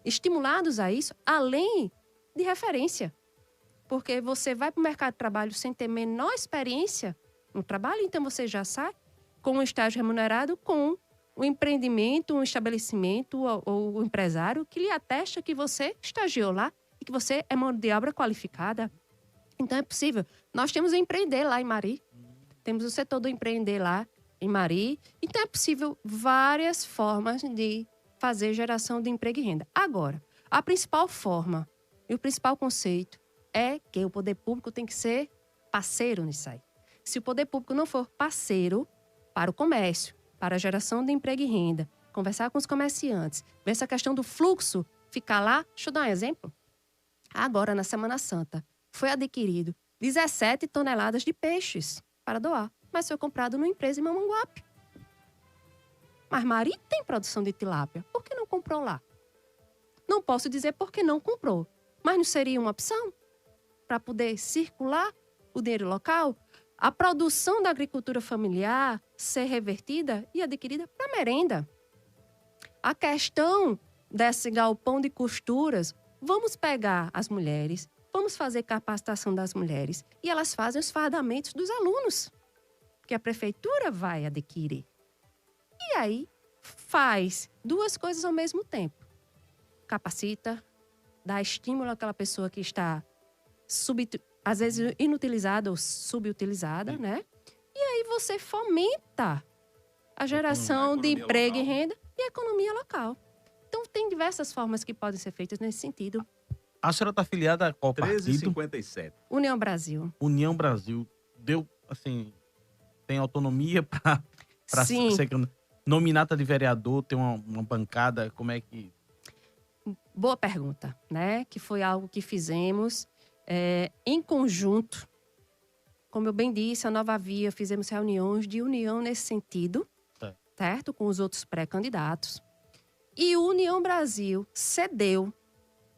estimulados a isso, além de referência. Porque você vai para o mercado de trabalho sem ter menor experiência no trabalho, então você já sai com o estágio remunerado com o empreendimento, um estabelecimento ou o empresário que lhe atesta que você estagiou lá e que você é mão de obra qualificada. Então, é possível. Nós temos o Empreender lá em Mari. Temos o setor do Empreender lá em Mari. Então, é possível várias formas de fazer geração de emprego e renda. Agora, a principal forma e o principal conceito é que o poder público tem que ser parceiro nisso aí. Se o poder público não for parceiro para o comércio, para a geração de emprego e renda, conversar com os comerciantes, ver essa questão do fluxo, ficar lá. Deixa eu dar um exemplo. Agora, na Semana Santa, foi adquirido 17 toneladas de peixes para doar, mas foi comprado numa empresa em Mamanguape. Mas Mari tem produção de tilápia. Por que não comprou lá? Não posso dizer por que não comprou, mas não seria uma opção para poder circular o dinheiro local? A produção da agricultura familiar ser revertida e adquirida para merenda. A questão desse galpão de costuras, vamos pegar as mulheres, vamos fazer capacitação das mulheres e elas fazem os fardamentos dos alunos, que a prefeitura vai adquirir. E aí faz duas coisas ao mesmo tempo. Capacita, dá estímulo àquela pessoa que está às vezes inutilizada ou subutilizada, né? E aí você fomenta a geração de emprego e renda e a economia local. Então, tem diversas formas que podem ser feitas nesse sentido. A senhora está afiliada a qual partido? 1357. União Brasil. União Brasil. Deu, assim, tem autonomia para ser nominata de vereador, ter uma bancada, como é que... Boa pergunta, né? Que foi algo que fizemos em conjunto. Como eu bem disse, a Nova Via, fizemos reuniões de união nesse sentido, certo? Com os outros pré-candidatos. E o União Brasil cedeu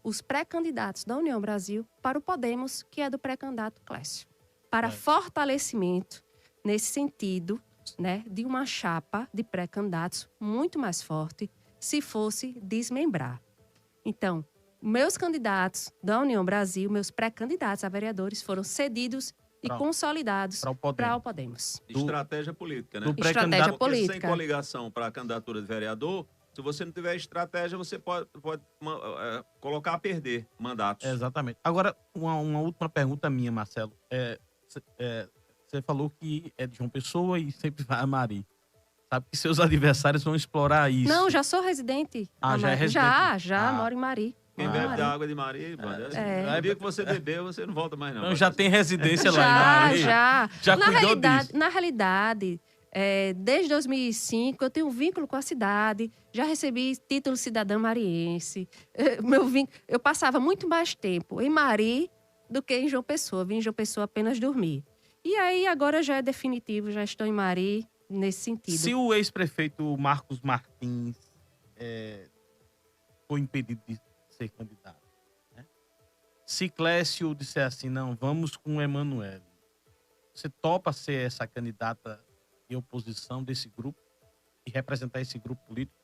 os pré-candidatos da União Brasil para o Podemos, que é do pré-candidato Clécio. Para fortalecimento, nesse sentido, né, de uma chapa de pré-candidatos muito mais forte, se fosse desmembrar. Então, meus candidatos da União Brasil, meus pré-candidatos a vereadores, foram cedidos e consolidados para o Podemos. Estratégia política, né? Estratégia política. Sem coligação para a candidatura de vereador, se você não tiver estratégia, você pode colocar a perder mandatos. Exatamente. Agora, uma última pergunta minha, Marcelo. Você falou que é de João Pessoa e sempre vai a Mari. Sabe que seus adversários vão explorar isso. Não, já sou residente. Já é residente? Já moro em Mari. Quem bebe da água de Mari, no dia que você beber, você não volta mais, não. Não, já tem residência lá em Mari. Já cuidou disso. Na realidade, desde 2005, eu tenho um vínculo com a cidade. Já recebi título cidadã mariense. Eu passava muito mais tempo em Mari do que em João Pessoa. Vim em João Pessoa apenas dormir. E aí, agora já é definitivo, já estou em Mari nesse sentido. Se o ex-prefeito Marcos Martins foi impedido de ser candidato, né? Se Clécio disser assim, não, vamos com o Emanuele, você topa ser essa candidata de oposição desse grupo e representar esse grupo político?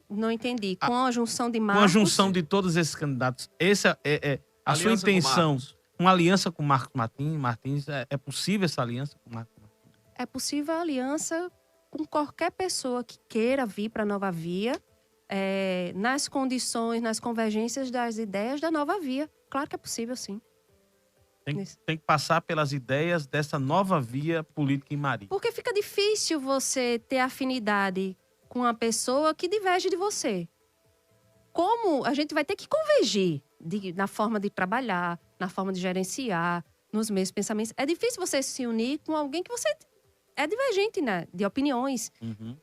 Não entendi. Com a junção de Marcos... Com a junção de todos esses candidatos. Essa é a sua intenção. Uma aliança com Marcos Martins. É possível essa aliança com Marcos Martins? É possível a aliança com qualquer pessoa que queira vir para a Nova Via, nas condições, nas convergências das ideias da Nova Via. Claro que é possível, sim. Tem que passar pelas ideias dessa nova via política em Mari. Porque fica difícil você ter afinidade com uma pessoa que diverge de você. Como a gente vai ter que convergir na forma de trabalhar, na forma de gerenciar, nos mesmos pensamentos. É difícil você se unir com alguém que você é divergente, né, de opiniões. Uhum.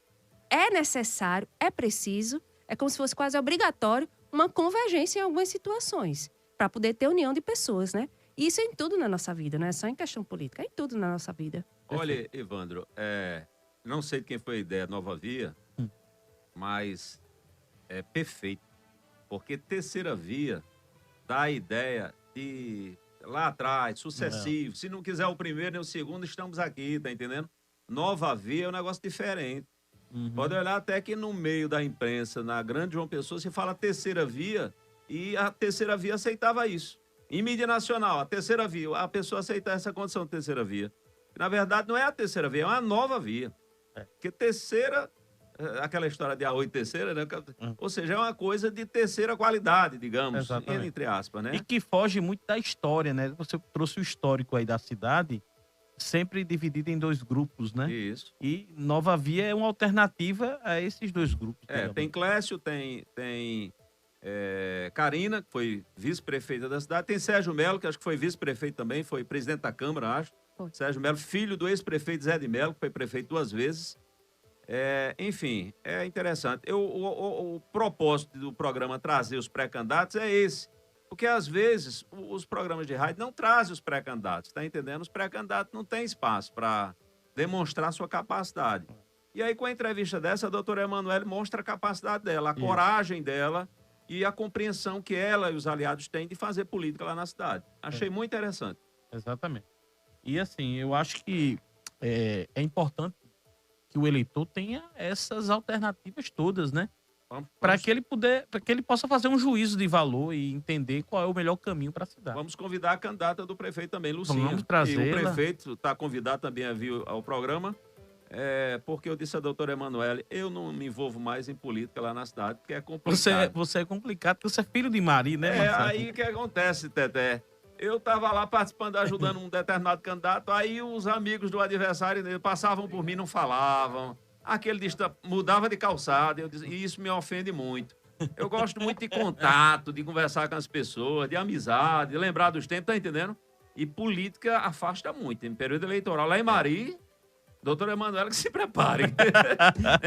É necessário, é preciso, é como se fosse quase obrigatório uma convergência em algumas situações para poder ter união de pessoas, né? E isso é em tudo na nossa vida, não é só em questão política, é em tudo na nossa vida. Olha, Evandro, não sei de quem foi a ideia Nova Via, mas é perfeito. Porque terceira via dá a ideia de lá atrás, sucessivo. Se não quiser o primeiro nem o segundo, estamos aqui, tá entendendo? Nova via é um negócio diferente. Uhum. Pode olhar até que no meio da imprensa, na grande João Pessoa, se fala terceira via e a terceira via aceitava isso. Em mídia nacional, a terceira via, a pessoa aceitar essa condição de terceira via. Na verdade, não é a terceira via, é uma nova via. Porque terceira, aquela história de arroz terceira, né? Ou seja, é uma coisa de terceira qualidade, digamos, Exatamente. entre aspas, né? E que foge muito da história, né? Você trouxe o histórico aí da cidade, sempre dividido em 2 grupos, né? Isso. E Nova Via é uma alternativa a esses 2 grupos. Tem Clécio, tem Karina, que foi vice-prefeita da cidade, tem Sérgio Melo, que acho que foi vice-prefeito também, foi presidente da Câmara, acho. Foi. Sérgio Melo, filho do ex-prefeito Zé de Melo, que foi prefeito 2 vezes. Enfim, é interessante. O propósito do programa trazer os pré-candidatos é esse. Porque, às vezes, os programas de rádio não trazem os pré-candidatos, tá entendendo? Os pré-candidatos não têm espaço para demonstrar sua capacidade. E aí, com a entrevista dessa, a doutora Emanuele mostra a capacidade dela, a coragem dela e a compreensão que ela e os aliados têm de fazer política lá na cidade. Achei muito interessante. Exatamente. E, assim, eu acho que é importante que o eleitor tenha essas alternativas todas, né? Para que ele possa fazer um juízo de valor e entender qual é o melhor caminho para a cidade. Vamos convidar a candidata do prefeito também, Lucinha. Vamos trazê-la. E o prefeito está convidado também a vir ao programa, porque eu disse à doutora Emanuele, eu não me envolvo mais em política lá na cidade, porque é complicado. Você é complicado, porque você é filho de Mari, né, Marcelo? Aí o que acontece, Teté? Eu estava lá participando, ajudando um determinado candidato, aí os amigos do adversário dele passavam por mim, não falavam. Aquele mudava de calçada, e isso me ofende muito. Eu gosto muito de contato, de conversar com as pessoas, de amizade, de lembrar dos tempos, tá entendendo? E política afasta muito. Em período eleitoral, lá em Mari, doutora Emanuela, que se prepare.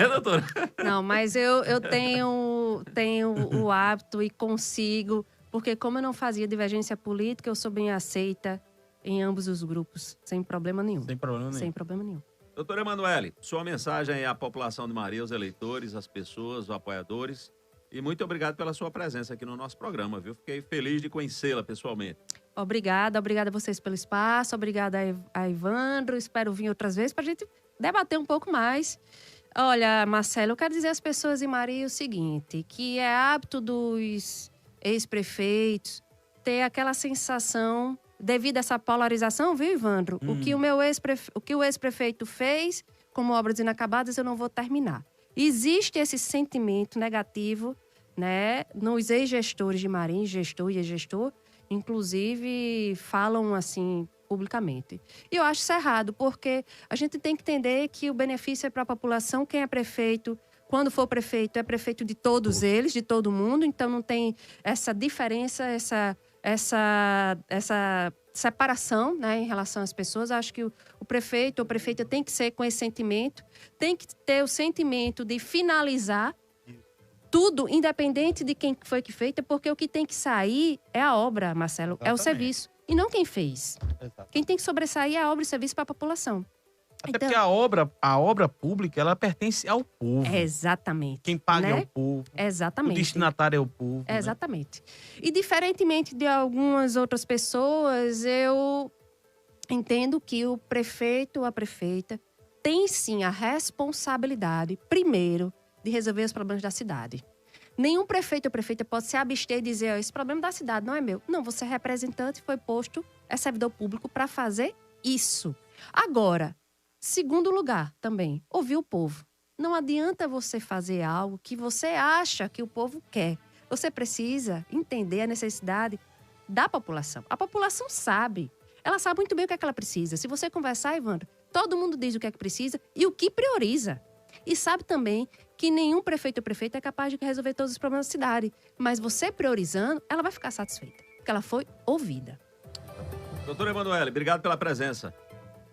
Doutora? Não, mas eu tenho o hábito e consigo, porque como eu não fazia divergência política, eu sou bem aceita em ambos os grupos, sem problema nenhum. Sem problema nenhum. Sem problema nenhum. Doutora Emanuele, sua mensagem aí à população de Mari, os eleitores, as pessoas, os apoiadores. E muito obrigado pela sua presença aqui no nosso programa, viu? Fiquei feliz de conhecê-la pessoalmente. Obrigada a vocês pelo espaço, obrigada a Evandro, espero vir outras vezes para a gente debater um pouco mais. Olha, Marcelo, eu quero dizer às pessoas em Mari o seguinte, que é hábito dos ex-prefeitos ter aquela sensação, devido a essa polarização, viu, Evandro? O que o ex-prefeito fez como obras inacabadas, eu não vou terminar. Existe esse sentimento negativo, né, nos ex-gestores de Mari, gestor e ex-gestor, inclusive falam assim publicamente. E eu acho isso errado, porque a gente tem que entender que o benefício é para a população. Quem é prefeito, quando for prefeito, é prefeito de todos eles, de todo mundo. Então não tem essa diferença, essa separação, né, em relação às pessoas. Acho que o prefeito ou prefeita tem que ser com esse sentimento, tem que ter o sentimento de finalizar tudo, independente de quem foi que feita, porque o que tem que sair é a obra, Marcelo, é o serviço, e não quem fez. Exatamente. Quem tem que sobressair é a obra e serviço para a população. Até porque a obra pública, ela pertence ao povo. Exatamente. Quem paga né? é o povo. Exatamente. O destinatário é o povo. Né? Exatamente. E diferentemente de algumas outras pessoas, eu entendo que o prefeito ou a prefeita tem sim a responsabilidade, primeiro, de resolver os problemas da cidade. Nenhum prefeito ou prefeita pode se abster e dizer, esse problema da cidade não é meu. Não, você é representante, foi posto, é servidor público para fazer isso. Agora, segundo lugar também, ouvir o povo. Não adianta você fazer algo que você acha que o povo quer. Você precisa entender a necessidade da população. A população sabe. Ela sabe muito bem o que é que ela precisa. Se você conversar, Evandro, todo mundo diz o que é que precisa e o que prioriza. E sabe também que nenhum prefeito ou prefeita é capaz de resolver todos os problemas da cidade. Mas você priorizando, ela vai ficar satisfeita. Porque ela foi ouvida. Doutora Emanuele, obrigado pela presença.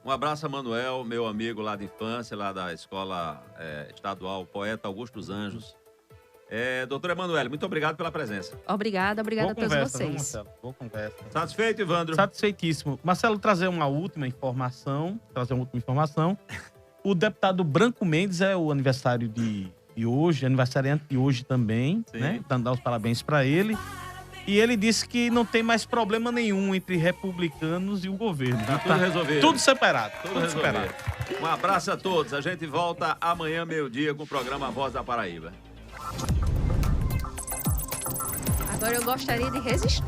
Um abraço a Manuel, meu amigo lá de infância, lá da Escola Estadual Poeta Augusto dos Anjos. Doutora Emanuele, muito obrigado pela presença. Obrigada a todos vocês. Marcelo? Boa conversa. Satisfeito, Evandro? Satisfeitíssimo. Marcelo, trazer uma última informação. O deputado Branco Mendes é o aniversário de hoje, aniversariante de hoje também, Sim. né? Então, dar os parabéns para ele. E ele disse que não tem mais problema nenhum entre republicanos e o governo. Tá tudo resolvido. Tudo separado. Tudo resolvido. Um abraço a todos. A gente volta amanhã, meio-dia, com o programa Voz da Paraíba. Agora eu gostaria de resistir.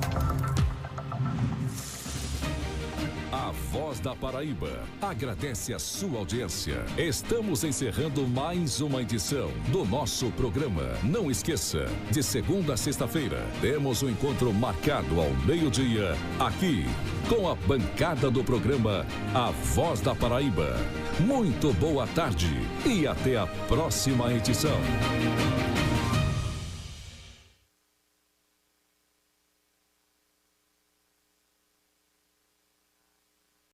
A Voz da Paraíba agradece a sua audiência. Estamos encerrando mais uma edição do nosso programa. Não esqueça, de segunda a sexta-feira, temos um encontro marcado ao meio-dia, aqui, com a bancada do programa A Voz da Paraíba. Muito boa tarde e até a próxima edição.